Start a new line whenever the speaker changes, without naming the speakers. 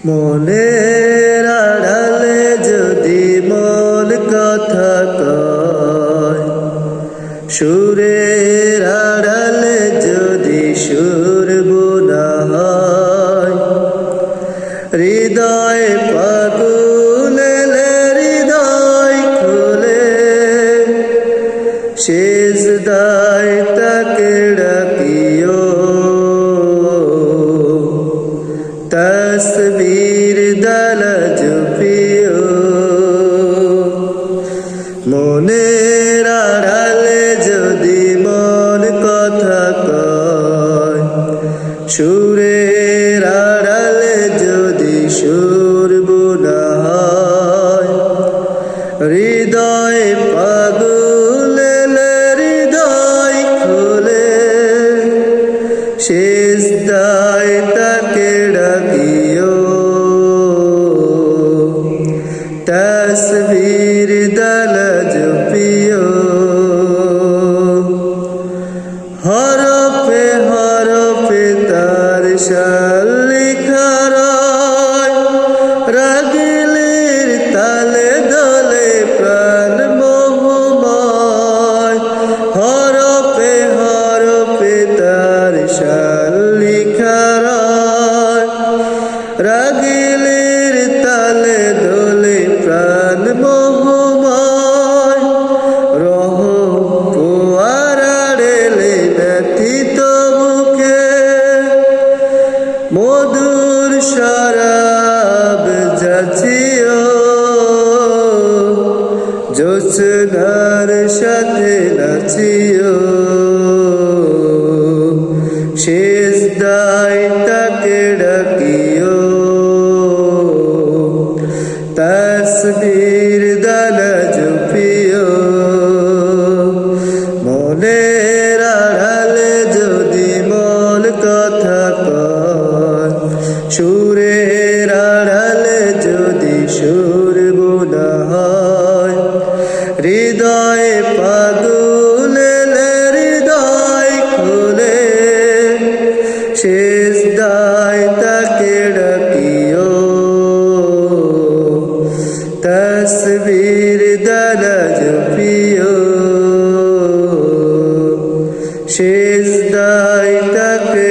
মনের আড়ালে যদি মন কথা কয়, সুরের আড়ালে যদি সুর বোনা হয়, হৃদয় পাগুলে হৃদয় খুলে সিজদায় তাকে ডাকিও, তসবির দালা জপিও। মনের আড়ালে যদি মন কথা কয়, সুরের আড়ালে যদি সুর বোনা হয়, হৃদয় পাগলে হৃদয় খুলে সিজদায় তাকে ডাকিও, তসবির দালা জপিও। হরফে হরফে তার শান লেখা রয়, রাগিলের তালে দলে প্রাণ মোহময়। হরফে হরফে তার শান লেখা রয়, রাগিলের তালে দলে প্রাণ মোহময়। রহম কুয়ার আড়ালে ব্যথিত বুকে মধুর শরাব যাচিও, জোছনার সাথে নাচিও, সিজদায় তাকে ডাকিও, তসবির দালা জপিও। মনের আড়ালে যদি মন কথা কয়, সুরের আড়ালে যদি সুর বোনা হয়, হৃদয় পাগলে হৃদয় খুলে সিজদায় তাকে ডাকিও, তসবির দালা জপিও। সিজদায় তাকে